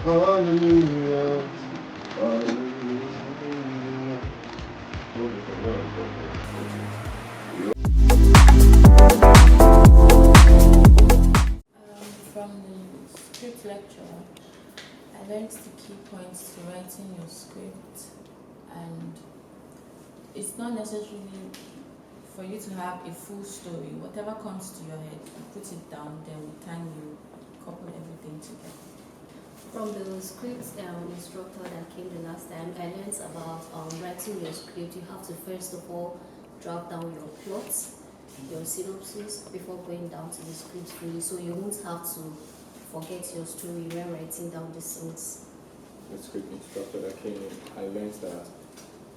Hallelujah. Hallelujah. From the script lecture, I learned the key points to writing your script, and it's not necessarily for you to have a full story. Whatever comes to your head, you put it down, then with time you couple everything together. From the script instructor that came the last time, I learned about writing your script. You have to first of all draft down your plots, your synopsis before going down to the script fully, so you won't have to forget your story when writing down the scenes. The script instructor that came in, I learned that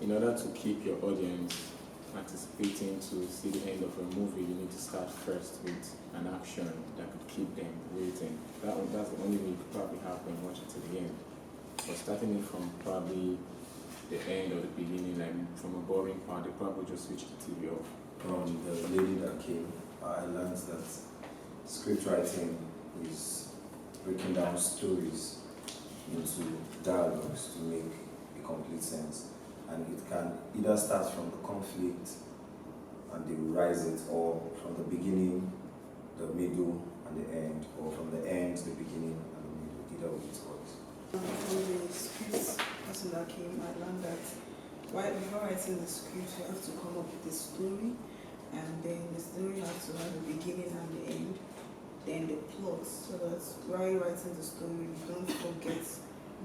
in order to keep your audience anticipating to see the end of a movie, you need to start first with an action that could keep them waiting. That's the only way you could probably have them watch it to the end. But starting it from probably the end or the beginning, like from a boring part, they probably just switch the TV off. From the lady that came, I learned that script writing is breaking down stories into dialogues to make a complete sense. And it can either start from the conflict and they rise it, or from the beginning, the middle, and the end, or from the end, the beginning, and the middle. Either way it works. From the script person that came, I learned that before writing the script, you have to come up with a story, and then the story has to have a beginning and the end, then the plot, so that while you're writing the story, you don't forget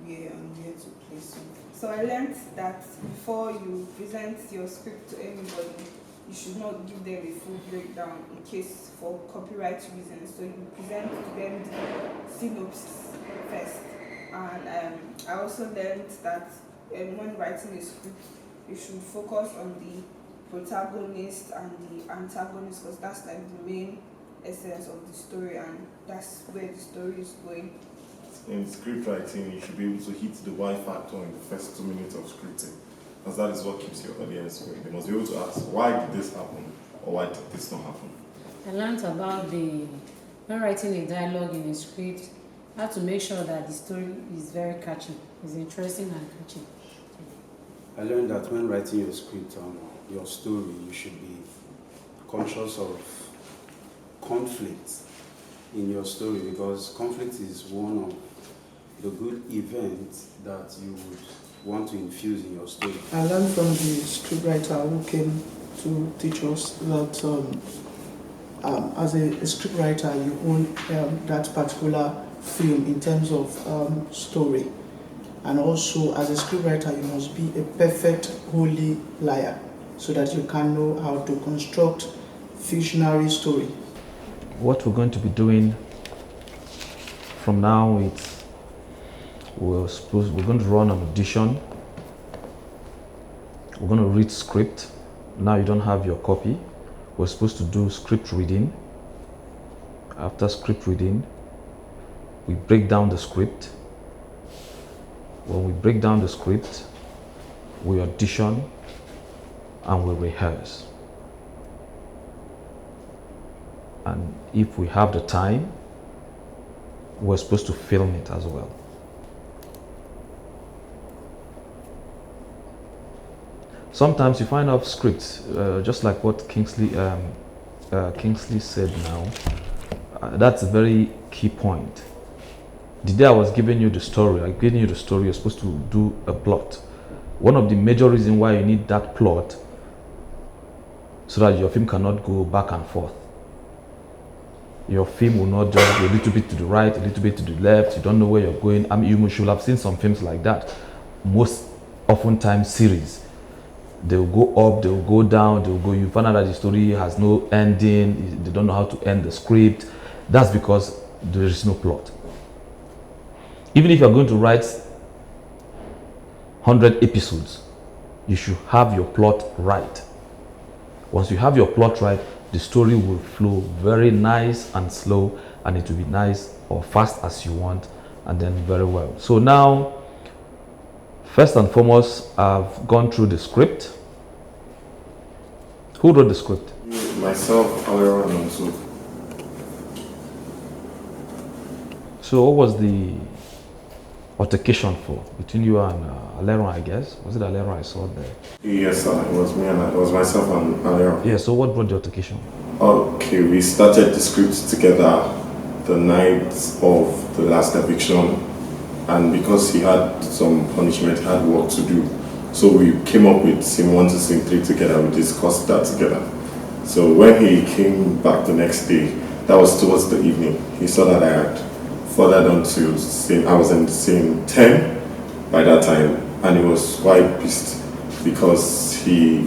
where to place it. So I learned that before you present your script to anybody, you should not give them a full breakdown in case for copyright reasons. So you present to them the synopsis first. And I also learned that when writing a script, you should focus on the protagonist and the antagonist, because that's like the main essence of the story, and that's where the story is going. In script writing, you should be able to hit the why factor in the first 2 minutes of scripting, because that is what keeps your audience going. They must be able to ask, why did this happen, or why did this not happen? I learned about when writing a dialogue in a script, you have to make sure that the story is very catchy, is interesting and catchy. I learned that when writing your script, your story, you should be conscious of conflict in your story, because conflict is one of the good events that you would want to infuse in your story. I learned from the scriptwriter who came to teach us that as a scriptwriter, you own that particular film in terms of story. And also, as a scriptwriter, you must be a perfect holy liar so that you can know how to construct fictionary story. What we're going to be doing from now is we're going to run an audition. We're going to read script. Now you don't have your copy. We're supposed to do script reading. After script reading, we break down the script. When we break down the script, we audition and we rehearse. And if we have the time, we're supposed to film it as well. Sometimes you find out scripts, just like what Kingsley said now. That's a very key point. The day I was giving you the story, you're supposed to do a plot. One of the major reasons why you need that plot, so that your film cannot go back and forth. Your film will not just go a little bit to the right, a little bit to the left. You don't know where you're going. I mean, you should have seen some films like that. Most oftentimes series. They'll go up, they'll go down, you find out that the story has no ending, they don't know how to end the script. That's because there is no plot. Even if you're going to write 100 episodes, you should have your plot right. Once you have your plot right, the story will flow very nice and slow, and it will be nice or fast as you want, and then very well. So now, first and foremost, I've gone through the script. Who wrote the script? Myself, Alera, and also. So what was the altercation for between you and Aleron, I guess? Was it Aleron I saw there? Yes, sir. It was me and it was myself and Aleron. Yeah, so what brought the altercation? Okay, we started the script together the night of the last eviction, and because he had some punishment, he had work to do. So we came up with scene 1 to scene 3 together. We discussed that together. So when he came back the next day, that was towards the evening, he saw that I had furthered on to scene, I was in scene 10 by that time, and he was quite pissed because he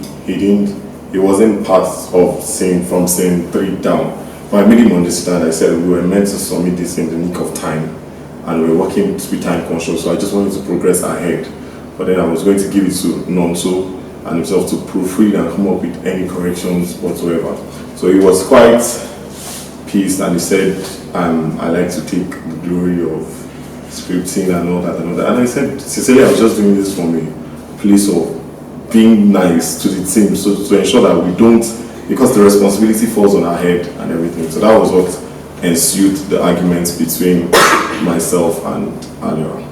wasn't part of scene from scene 3 down. But I made him understand. I said we were meant to submit this in the nick of time, and we were working to be time conscious, so I just wanted to progress ahead. But then I was going to give it to Nonso and himself to proofread and come up with any corrections whatsoever. So he was quite pissed, and he said, I like to take the glory of scripting and all that and all that. And I said, sincerely, I was just doing this from a place of being nice to the team, so to ensure that we don't, because the responsibility falls on our head and everything. So that was what ensued the argument between myself and Aleron.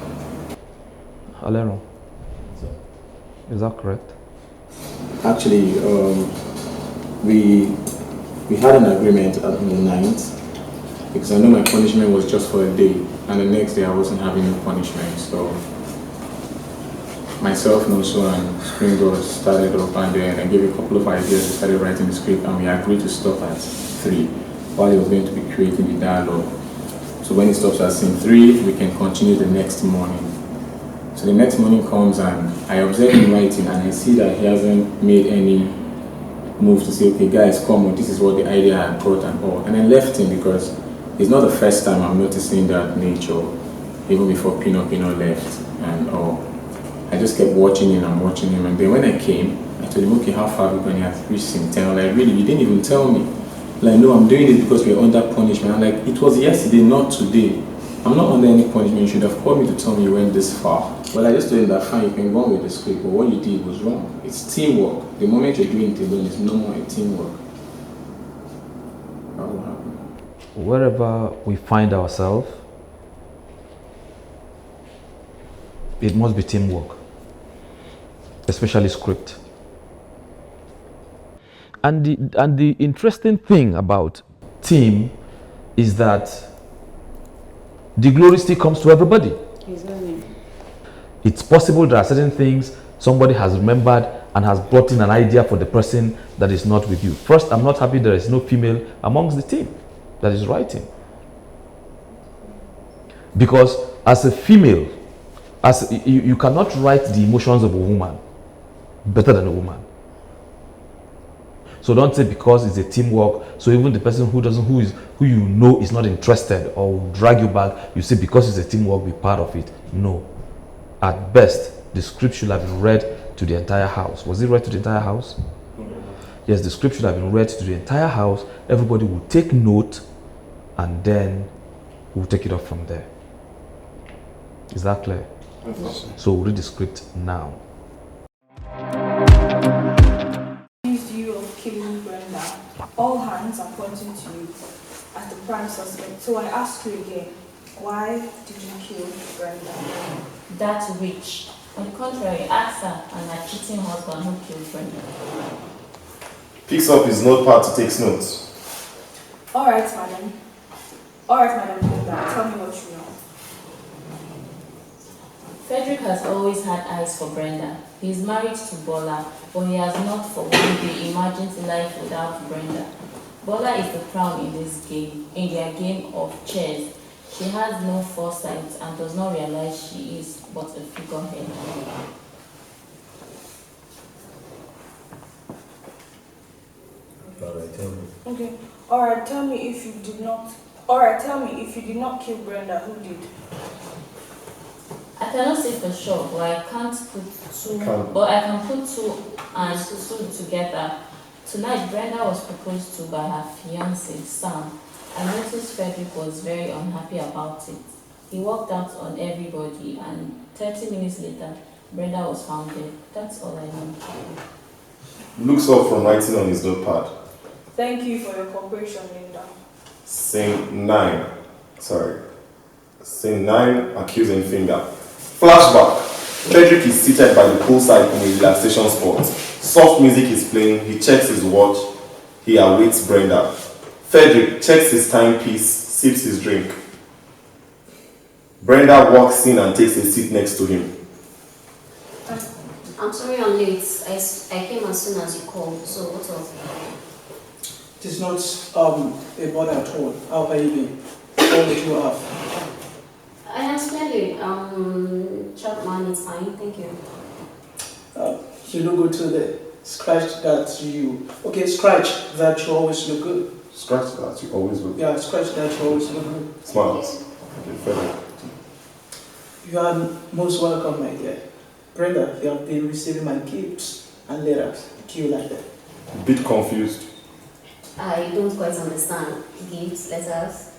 Aleron, is that correct? Actually, we had an agreement on the 9th, because I know my punishment was just for a day, and the next day I wasn't having no punishment. So myself, Noso, and Springboard started up, and then I gave a couple of ideas. We started writing the script, and we agreed to stop at 3 while he was going to be creating the dialogue. So when he stops at scene 3, we can continue the next morning. So the next morning comes, and I observe him writing, and I see that he hasn't made any move to say, okay guys, come on, this is what the idea I brought and all. And I left him because it's not the first time I'm noticing that nature, even before Pino left and all. I just kept watching him and watching him, and then when I came, I told him, okay, how far are we going? He has reached scene 10. I'm like, really, you didn't even tell me. Like, no, I'm doing it because we're under punishment. I'm like, it was yesterday, not today. I'm not under any punishment. You should have called me to tell me you went this far. Well, I just told him that fine, you can go on with the script, but what you did was wrong. It's teamwork. The moment you're doing it alone, it's no more a teamwork. That will happen. Wherever we find ourselves, it must be teamwork, especially script. And the interesting thing about team is that the glory still comes to everybody. Exactly. It's possible there are certain things somebody has remembered and has brought in an idea for the person that is not with you. First, I'm not happy there is no female amongst the team that is writing. Because as a female, you cannot write the emotions of a woman better than a woman. So don't say because it's a teamwork, so even the person who you know is not interested or will drag you back, you say because it's a teamwork, be part of it. No. At best, the script should have been read to the entire house. Was it read to the entire house? Yes, the script should have been read to the entire house. Everybody will take note, and then we'll take it up from there. Is that clear? Yes. So we'll read the script now. Killing Brenda, all hands are pointing to you as the prime suspect. So I ask you again, why did you kill Brenda? That witch. On the contrary, ask her and her cheating husband who killed Brenda. Picks up his notepad to take notes. Alright, madam. Brenda, tell me what you know. Frederick has always had eyes for Brenda. He is married to Bola, but he has not for one day imagined life without Brenda. Bola is the crown in this game, in their game of chess. She has no foresight and does not realize she is but a figurehead. Alright, tell me. Okay. Alright, tell me if you did not kill Brenda, who did? I cannot say for sure, but I can put two and two together. Tonight, Brenda was proposed to by her fiancé, Sam. I noticed Frederick was very unhappy about it. He walked out on everybody, and 30 minutes later, Brenda was found dead. That's all I know. Looks up from writing on his notepad. Thank you for your cooperation, Linda. Scene 9, accusing finger. Flashback. Frederick is seated by the poolside in a relaxation spot. Soft music is playing. He checks his watch. He awaits Brenda. Frederick checks his timepiece, sips his drink. Brenda walks in and takes a seat next to him. I'm sorry I'm late. I came as soon as you called, so what else? It is not a bother at all. How are you doing? All that you have. I am splendid. Chapman is fine, thank you. You look good today. Scratch that you. Okay, scratch that you always look good. Scratch that, you always look. Yeah, scratch that you always look good. Smile. Okay, Frederick. You are most welcome, my dear. Brenda, you have been receiving my gifts and letters. Do you like that? A bit confused. I don't quite understand. Gifts, letters.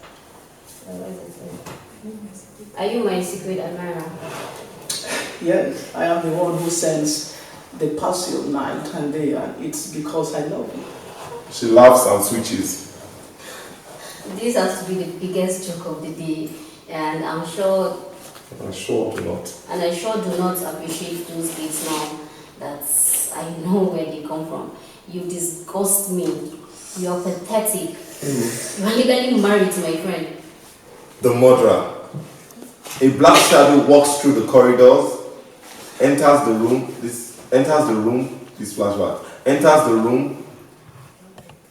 Are you my secret admirer? Yes, I am the one who sends the parcel night and day, and it's because I love you. She laughs and switches. This has to be the biggest joke of the day, and I'm sure Do not. And I sure do not appreciate those gifts now that I know where they come from. You disgust me. You're pathetic. You are legally married to my friend. The murderer. A black shadow walks through the corridors, enters the room. This flashback. Enters the room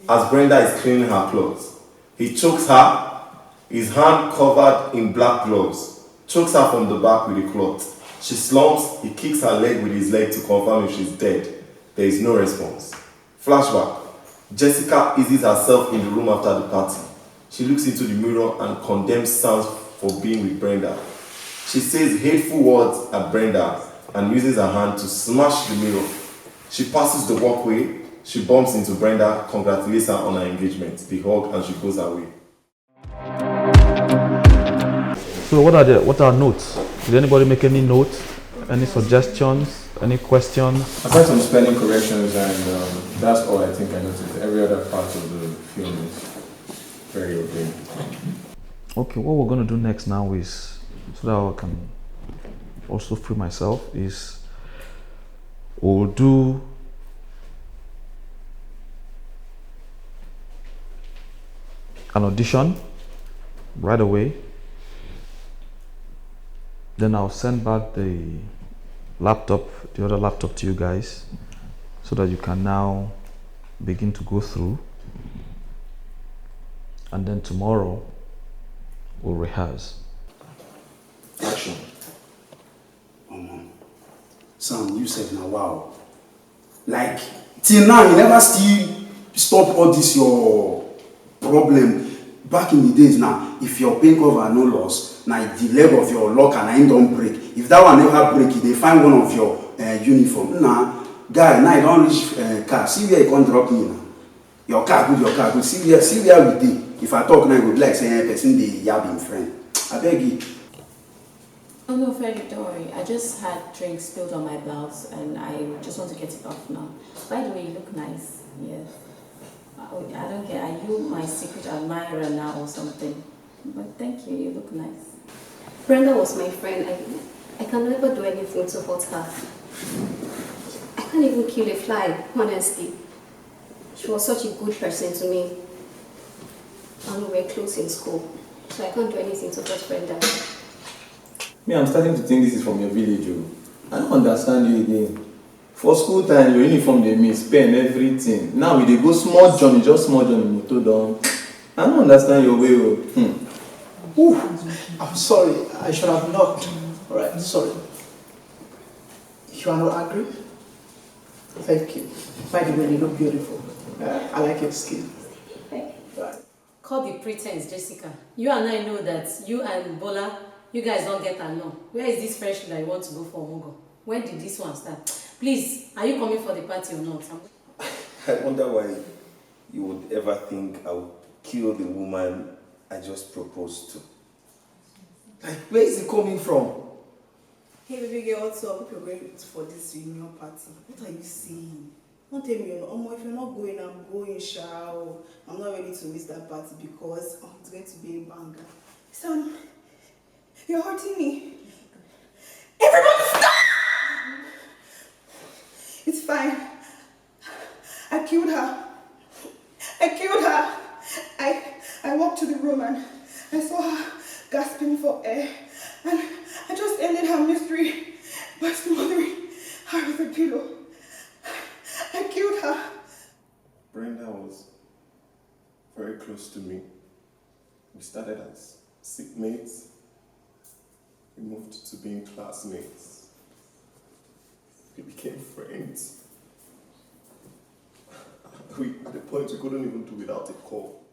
as Brenda is cleaning her clothes. He chokes her, his hand covered in black gloves. Chokes her from the back with a cloth. She slumps, he kicks her leg with his leg to confirm if she's dead. There is no response. Flashback. Jessica eases herself in the room after the party. She looks into the mirror and condemns Sam for being with Brenda. She says hateful words at Brenda and uses her hand to smash the mirror. She passes the walkway. She bumps into Brenda, congratulates her on her engagement. They hug and she goes away. So what are notes? Did anybody make any notes? Any suggestions? Any questions? I've had some spelling corrections, and that's all I think I noticed. Every other part of the film is very okay. Okay, what we're going to do next now is, so that I can also free myself, is we'll do an audition right away. Then I'll send back the other laptop to you guys, so that you can now begin to go through. And then tomorrow we'll rehearse. Action. Sam, you said now, wow. Like, till now, you never still stop all this your problem. Back in the days now, if your pain cover no loss, now the leg of your locker and I don't break. If that one never break, they find one of your uniform. Nah, guy, now you don't reach car. See where you can't drop me now. Your car good. See where we did. If I talk now, you go be like saying person the yabbing friend. I beg you. Oh no, Frederick, don't worry. I just had drinks spilled on my blouse and I just want to get it off now. By the way, you look nice. Yes. I don't care. Are you my secret admirer now or something? But thank you. You look nice. Brenda was my friend. I can never do anything to hurt her. I can't even kill a fly, honestly. She was such a good person to me. And we were close in school, so I can't do anything to hurt Brenda. Me, I'm starting to think this is from your village. I don't understand you again. For school time, your uniform they miss, pen, everything. Now we they go small journey, just small journey, motor down. I don't understand your way. Ooh, I'm sorry. I should have knocked. Alright, sorry. You are not angry? Thank you. By the way, you look beautiful. I like your skin. Right. Call the pretense, Jessica. You and I know that you and Bola, you guys don't get along. Where is this friendship that you want to go for, Omogo? When did this one start? Please, are you coming for the party or not? I wonder why you would ever think I would kill the woman I just proposed to. Like, where is it coming from? Hey baby girl, what's up? You're going for this reunion party. What are you saying? Don't tell me you're not. If you're not going, I'm going, shall. I'm not ready to miss that party because it's going to be a banger. Son, you're hurting me. killed her. I killed her. I walked to the room and I saw her gasping for air. And I just ended her mystery by smothering her with a pillow. I killed her. Brenda was very close to me. We started as seatmates. We moved to being classmates. We became friends. At the point we couldn't even do without a call.